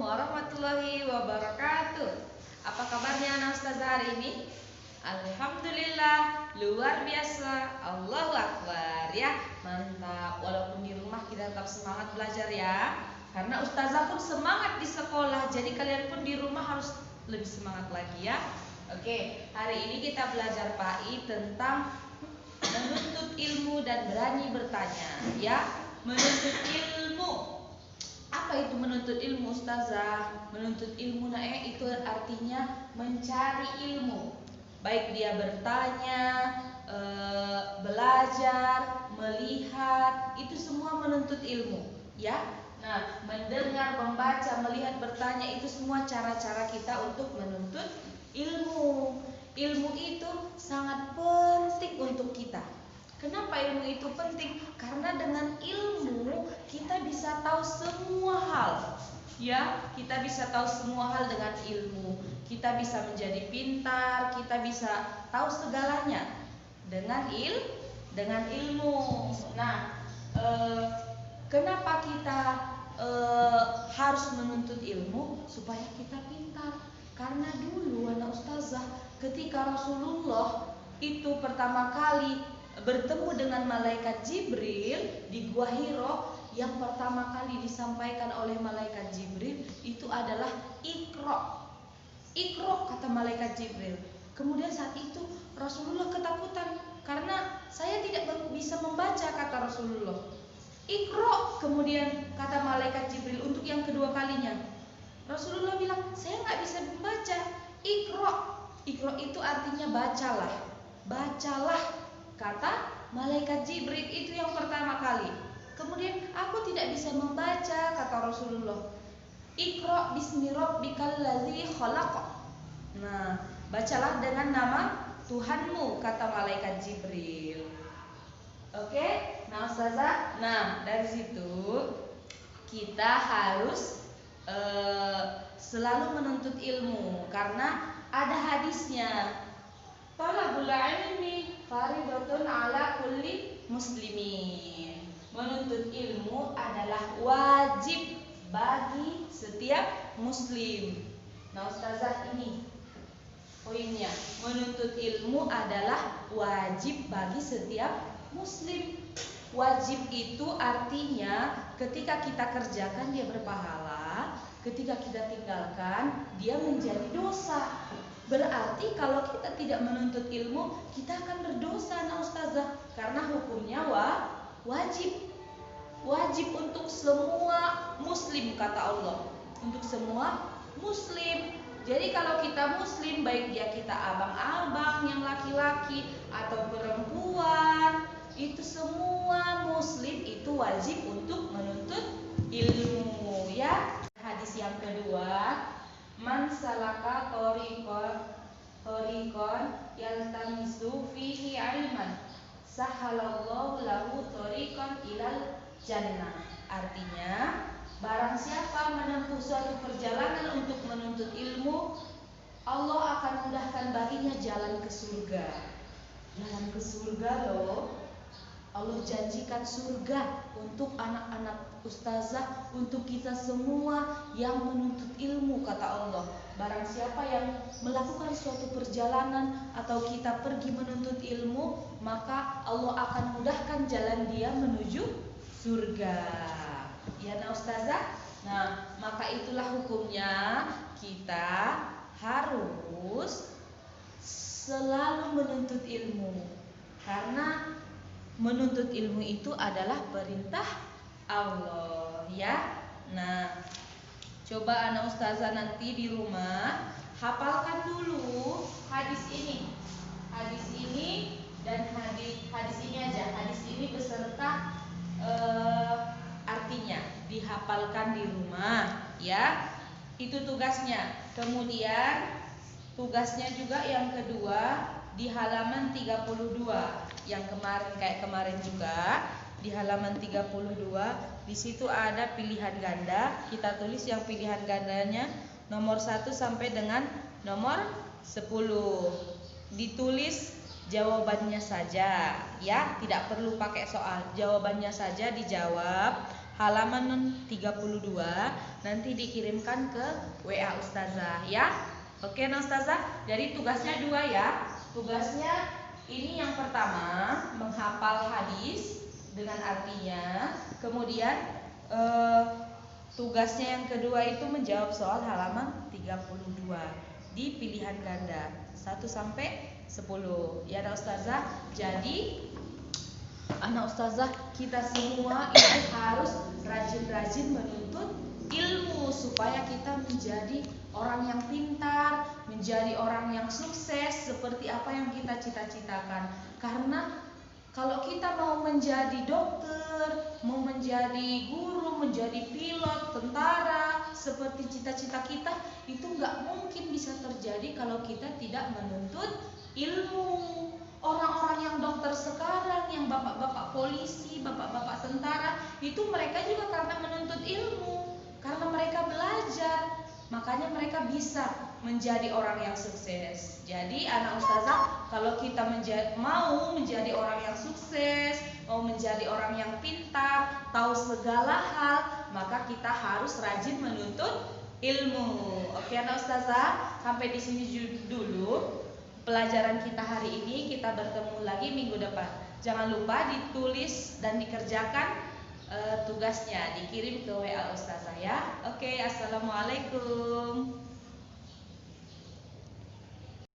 warahmatullahi wabarakatuh. Apa kabarnya anak ustazah hari ini? Alhamdulillah, luar biasa. Allahu Akbar ya. Mantap. Walaupun di rumah kita tetap semangat belajar ya. Karena ustazah pun semangat di sekolah. Jadi kalian pun di rumah harus lebih semangat lagi ya. Oke, hari ini kita belajar PAI tentang menuntut ilmu dan berani bertanya ya. Menuntut ilmu. Apa itu menuntut ilmu ustazah? Menuntut ilmu itu artinya mencari ilmu. Baik dia bertanya, belajar, melihat, itu semua menuntut ilmu, ya. Nah, mendengar, membaca, melihat, bertanya itu semua cara-cara kita untuk menuntut ilmu. Ilmu itu sangat penting untuk kita. Kenapa ilmu itu penting? Karena dengan ilmu kita bisa tahu semua hal. Ya, kita bisa tahu semua hal dengan ilmu. Kita bisa menjadi pintar, kita bisa tahu segalanya dengan ilmu. Nah, kenapa kita harus menuntut ilmu? Supaya kita pintar. Karena dulu anak ustazah, ketika Rasulullah itu pertama kali bertemu dengan malaikat Jibril di Gua Hiro, yang pertama kali disampaikan oleh malaikat Jibril itu adalah Iqra. Iqra kata malaikat Jibril. Kemudian saat itu Rasulullah ketakutan karena saya tidak bisa membaca kata Rasulullah. Iqra, kemudian kata malaikat Jibril untuk yang kedua kalinya. Rasulullah bilang, saya nggak bisa membaca. Iqra. Iqra itu artinya bacalah. Bacalah, kata malaikat Jibril itu yang pertama kali. Kemudian aku tidak bisa membaca kata Rasulullah. Iqra bismi rabbikal ladzi khalaq. Nah, bacalah dengan nama Tuhanmu kata malaikat Jibril. Oke, nah ustazah, nah dari situ kita harus selalu menuntut ilmu karena ada hadisnya. Talabul ilmi faridatun ala kulli muslimin. Menuntut ilmu adalah wajib bagi setiap muslim. Nah ustazah, ini poinnya. Menuntut ilmu adalah wajib bagi setiap muslim. Wajib itu artinya ketika kita kerjakan dia berpahala, ketika kita tinggalkan dia menjadi dosa. Berarti kalau kita tidak menuntut ilmu, kita akan berdosa, nah ustazah, karena hukumnya wajib. Wajib untuk semua muslim kata Allah. Untuk semua muslim. Jadi kalau kita muslim, baik dia kita abang-abang yang laki-laki atau perempuan, itu semua muslim itu wajib untuk menuntut ilmu ya. Hadis yang kedua, man salaka thoriqon yaltamisu fihi ilman sahalallahu lahu thoriqan ilal jannah. Artinya, barang siapa menempuh suatu perjalanan untuk menuntut ilmu, Allah akan mudahkan baginya jalan ke surga. Jalan ke surga loh. Allah janjikan surga untuk anak-anak ustazah, untuk kita semua yang menuntut ilmu kata Allah. Barang siapa yang melakukan suatu perjalanan atau kita pergi menuntut ilmu, maka Allah akan mudahkan jalan dia menuju surga. Ya nah ustazah. Nah, maka itulah hukumnya kita harus selalu menuntut ilmu. Karena menuntut ilmu itu adalah perintah Allah ya. Nah, coba anak ustazah nanti di rumah hafalkan dulu hadis ini. Hadis ini dan hadis ini aja. Hadis ini beserta artinya dihafalkan di rumah ya. Itu tugasnya. Kemudian tugasnya juga yang kedua di halaman 32. Yang kemarin juga di halaman 32, di situ ada pilihan ganda. Kita tulis yang pilihan gandanya nomor 1 sampai dengan nomor 10. Ditulis jawabannya saja ya, tidak perlu pakai soal. Jawabannya saja dijawab. halaman 32 nanti dikirimkan ke WA Ustazah ya. Oke nah Ustazah, jadi tugasnya 2 ya. Tugasnya ini yang pertama menghafal hadis dengan artinya. Kemudian tugasnya yang kedua itu menjawab soal halaman 32 di pilihan ganda 1 sampai 10 ya nah Ustazah. Jadi anak Ustazah, kita semua itu harus rajin-rajin menuntut ilmu supaya kita menjadi orang yang pintar, menjadi orang yang sukses seperti apa yang kita cita-citakan. Karena kalau kita mau menjadi dokter, mau menjadi guru, menjadi pilot, tentara, seperti cita-cita kita, itu nggak mungkin bisa terjadi kalau kita tidak menuntut ilmu. Orang-orang yang dokter sekarang, yang bapak-bapak polisi, bapak-bapak tentara, itu mereka juga karena menuntut ilmu, karena mereka belajar, makanya mereka bisa menjadi orang yang sukses. Jadi anak Ustazah, kalau kita mau menjadi orang yang sukses, mau menjadi orang yang pintar, tahu segala hal, maka kita harus rajin menuntut ilmu. Oke anak Ustazah, sampai di sini dulu pelajaran kita hari ini. Kita bertemu lagi minggu depan. Jangan lupa ditulis dan dikerjakan tugasnya, dikirim ke WA Ustazah ya. Oke, assalamualaikum.